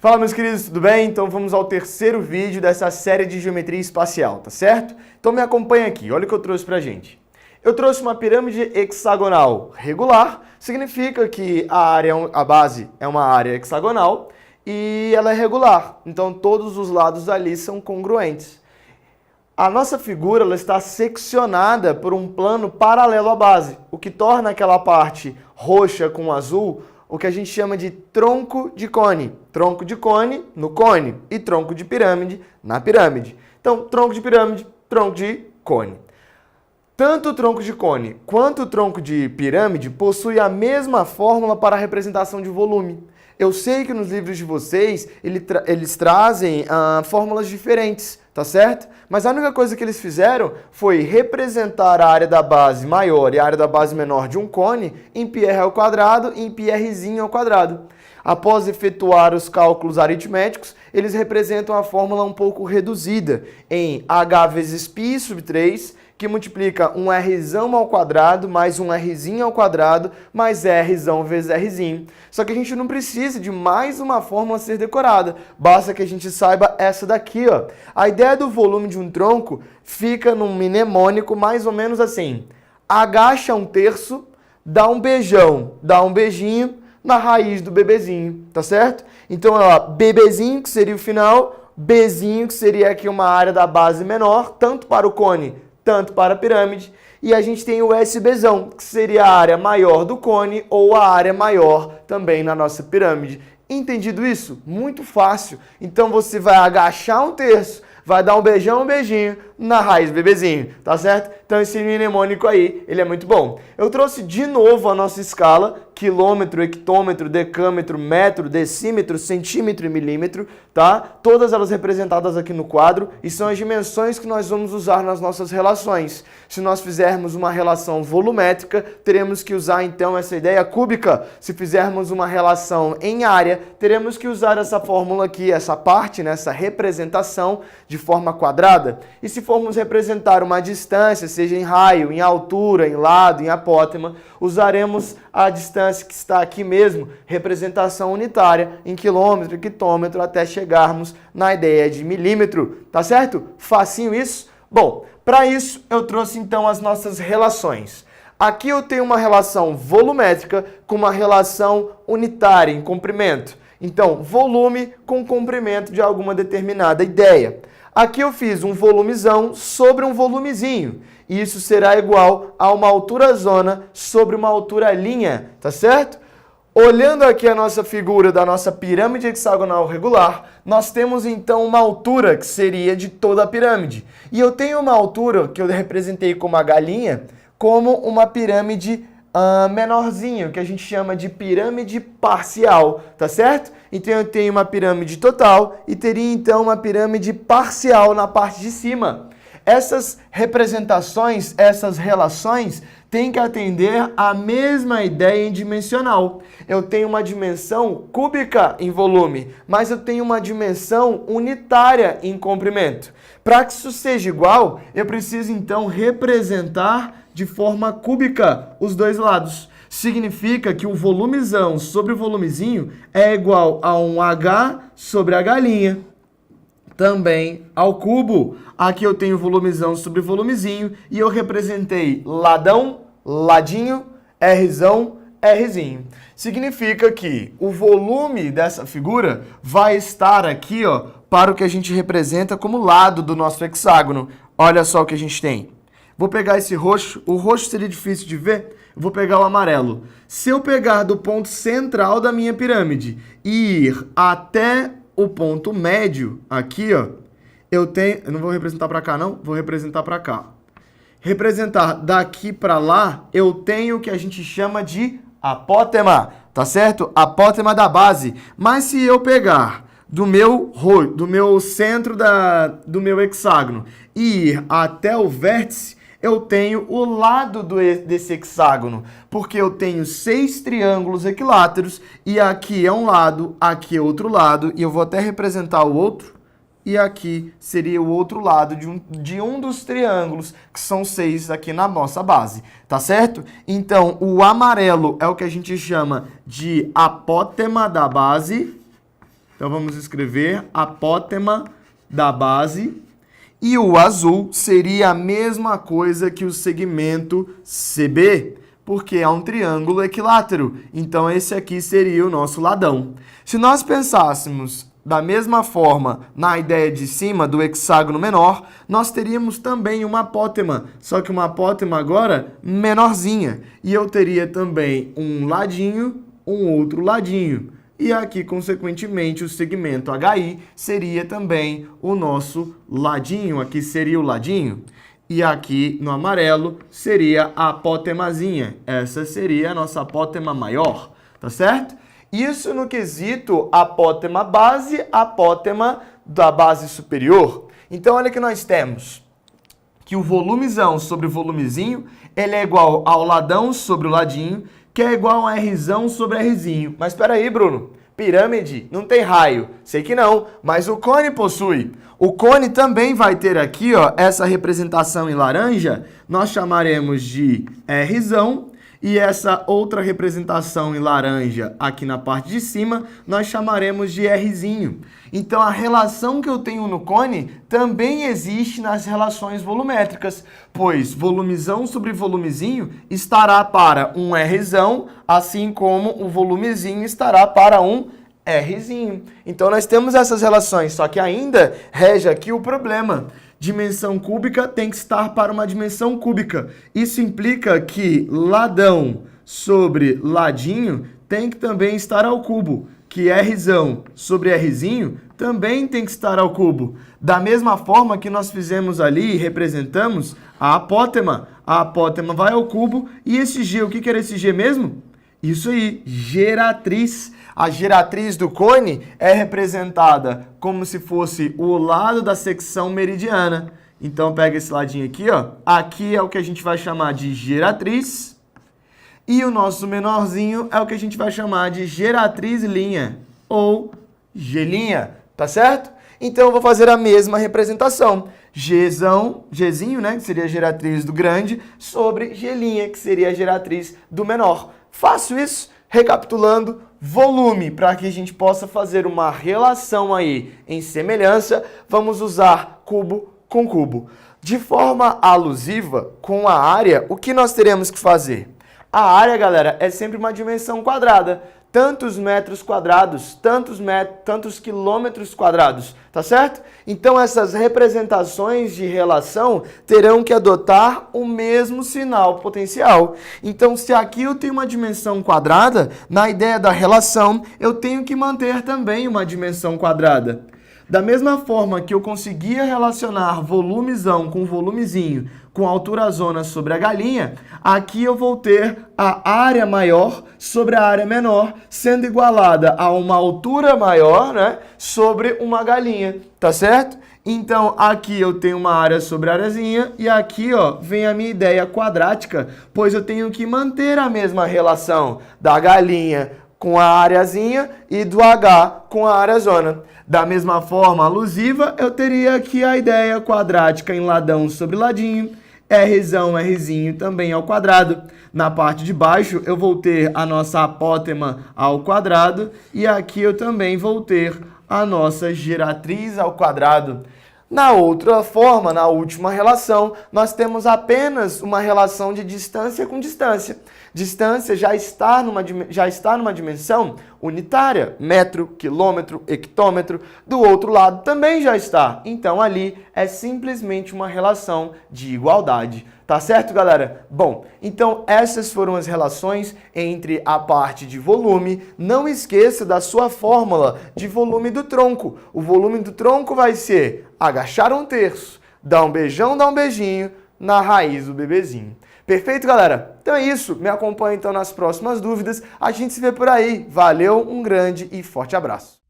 Fala, meus queridos, tudo bem? Então vamos ao terceiro vídeo dessa série de geometria espacial, tá certo? Então me acompanha aqui, olha o que eu trouxe pra gente. Eu trouxe uma pirâmide hexagonal regular, significa que a base é uma área hexagonal e ela é regular, então todos os lados ali são congruentes. A nossa figura ela está seccionada por um plano paralelo à base, o que torna aquela parte roxa com azul o que a gente chama de tronco de cone. Tronco de cone no cone e tronco de pirâmide na pirâmide. Então, tronco de pirâmide, tronco de cone. Tanto o tronco de cone quanto o tronco de pirâmide possuem a mesma fórmula para a representação de volume. Eu sei que nos livros de vocês eles trazem fórmulas diferentes, tá certo? Mas a única coisa que eles fizeram foi representar a área da base maior e a área da base menor de um cone em πr ao quadrado e em πrzinho ao quadrado. Após efetuar os cálculos aritméticos, eles representam a fórmula um pouco reduzida em h vezes π sub 3, que multiplica um Rzão ao quadrado mais um Rzinho ao quadrado mais Rzão vezes Rzinho. Só que a gente não precisa de mais uma fórmula a ser decorada, basta que a gente saiba essa daqui, ó. A ideia do volume de um tronco fica num mnemônico mais ou menos assim: agacha um terço, dá um beijão, dá um beijinho na raiz do bebezinho, tá certo? Então, ó, bebezinho, que seria o final, Bzinho, que seria aqui uma área da base menor, tanto para o cone tanto para a pirâmide, e a gente tem o SBzão, que seria a área maior do cone ou a área maior também na nossa pirâmide. Entendido isso? Muito fácil. Então você vai agachar um terço, vai dar um beijão, um beijinho na raiz do bebezinho, tá certo? Então esse mnemônico aí, ele é muito bom. Eu trouxe de novo a nossa escala, quilômetro, hectômetro, decâmetro, metro, decímetro, centímetro e milímetro, tá? Todas elas representadas aqui no quadro e são as dimensões que nós vamos usar nas nossas relações. Se nós fizermos uma relação volumétrica, teremos que usar então essa ideia cúbica. Se fizermos uma relação em área, teremos que usar essa fórmula aqui, essa parte, né, essa representação de forma quadrada. E se formos representar uma distância, seja em raio, em altura, em lado, em apótema, usaremos a distância que está aqui mesmo, representação unitária, em quilômetro, hectômetro, até chegarmos na ideia de milímetro, tá certo? Facinho isso? Bom, para isso eu trouxe então as nossas relações. Aqui eu tenho uma relação volumétrica com uma relação unitária em comprimento. Então, volume com comprimento de alguma determinada ideia. Aqui eu fiz um volumezão sobre um volumezinho. E isso será igual a uma altura zona sobre uma altura linha, tá certo? Olhando aqui a nossa figura da nossa pirâmide hexagonal regular, nós temos então uma altura que seria de toda a pirâmide. E eu tenho uma altura que eu representei como a galinha, como uma pirâmide menorzinho, que a gente chama de pirâmide parcial, tá certo? Então eu tenho uma pirâmide total e teria então uma pirâmide parcial na parte de cima. Essas representações, essas relações, têm que atender à mesma ideia em dimensional. Eu tenho uma dimensão cúbica em volume, mas eu tenho uma dimensão unitária em comprimento. Para que isso seja igual, eu preciso então representar de forma cúbica os dois lados. Significa que o volumezão sobre o volumezinho é igual a um H sobre a galinha, também ao cubo. Aqui eu tenho volumezão sobre volumezinho e eu representei ladão, ladinho, Rzão, Rzinho. Significa que o volume dessa figura vai estar aqui, ó, para o que a gente representa como lado do nosso hexágono. Olha só o que a gente tem. Vou pegar esse roxo, o roxo seria difícil de ver, eu vou pegar o amarelo. Se eu pegar do ponto central da minha pirâmide e ir até o ponto médio, aqui, ó, eu não vou representar para cá não, vou representar para cá. Representar daqui para lá, eu tenho o que a gente chama de apótema, tá certo? Apótema da base. Mas se eu pegar do meu centro do meu hexágono e ir até o vértice, eu tenho o lado desse hexágono, porque eu tenho 6 triângulos equiláteros e aqui é um lado, aqui é outro lado, e eu vou até representar o outro, e aqui seria o outro lado de um dos triângulos, que são 6 aqui na nossa base, tá certo? Então, o amarelo é o que a gente chama de apótema da base, Então vamos escrever apótema da base. E o azul seria a mesma coisa que o segmento CB, porque é um triângulo equilátero. Então esse aqui seria o nosso ladão. Se nós pensássemos da mesma forma na ideia de cima do hexágono menor, nós teríamos também uma apótema, só que uma apótema agora menorzinha. E eu teria também um ladinho, um outro ladinho. E aqui, consequentemente, o segmento HI seria também o nosso ladinho. Aqui seria o ladinho. E aqui, no amarelo, seria a apótemazinha. Essa seria a nossa apótema maior, tá certo? Isso no quesito apótema base, apótema da base superior. Então, olha que nós temos que o volumezão sobre o volumezinho, ele é igual ao ladão sobre o ladinho, que é igual a Rzão sobre Rzinho. Mas espera aí, Bruno. Pirâmide não tem raio. Sei que não, mas o cone possui. O cone também vai ter aqui, ó, essa representação em laranja, nós chamaremos de Rzão. E essa outra representação em laranja aqui na parte de cima, nós chamaremos de Rzinho. Então, a relação que eu tenho no cone também existe nas relações volumétricas, pois volumezão sobre volumezinho estará para um Rzão, assim como o volumezinho estará para um Rzinho. Então, nós temos essas relações, só que ainda rege aqui o problema. Dimensão cúbica tem que estar para uma dimensão cúbica. Isso implica que ladão sobre ladinho tem que também estar ao cubo, que Rzão sobre Rzinho também tem que estar ao cubo. Da mesma forma que nós fizemos ali e representamos a apótema vai ao cubo. E esse G, o que era esse G mesmo? Isso aí, geratriz. A geratriz do cone é representada como se fosse o lado da secção meridiana. Então, pega esse ladinho aqui, ó. Aqui é o que a gente vai chamar de geratriz. E o nosso menorzinho é o que a gente vai chamar de geratriz linha, ou G', tá certo? Então, eu vou fazer a mesma representação. Gzinho, né, que seria a geratriz do grande, sobre G', que seria a geratriz do menor. Faço isso recapitulando: volume, para que a gente possa fazer uma relação aí em semelhança, vamos usar cubo com cubo. De forma alusiva, com a área, o que nós teremos que fazer? A área, galera, é sempre uma dimensão quadrada. Tantos metros quadrados, tantos quilômetros quadrados, tá certo? Então, essas representações de relação terão que adotar o mesmo sinal potencial. Então, se aqui eu tenho uma dimensão quadrada, na ideia da relação, eu tenho que manter também uma dimensão quadrada. Da mesma forma que eu conseguia relacionar volumezão com volumezinho com altura zona sobre a galinha, aqui eu vou ter a área maior sobre a área menor, sendo igualada a uma altura maior, né, sobre uma galinha, tá certo? Então, aqui eu tenho uma área sobre a areazinha e aqui, ó, vem a minha ideia quadrática, pois eu tenho que manter a mesma relação da galinha com a areazinha e do H com a área zona. Da mesma forma alusiva, eu teria aqui a ideia quadrática em ladão sobre ladinho, Rzão, Rzinho também ao quadrado. Na parte de baixo, eu vou ter a nossa apótema ao quadrado e aqui eu também vou ter a nossa geratriz ao quadrado. Na outra forma, na última relação, nós temos apenas uma relação de distância com distância. Distância já está numa dimensão unitária, metro, quilômetro, hectômetro. Do outro lado também já está. Então, ali é simplesmente uma relação de igualdade. Tá certo, galera? Bom, então essas foram as relações entre a parte de volume. Não esqueça da sua fórmula de volume do tronco. O volume do tronco vai ser agachar 1/3, dar um beijão, dar um beijinho na raiz do bebezinho. Perfeito, galera? Então é isso. Me acompanhe então nas próximas dúvidas. A gente se vê por aí. Valeu, um grande e forte abraço.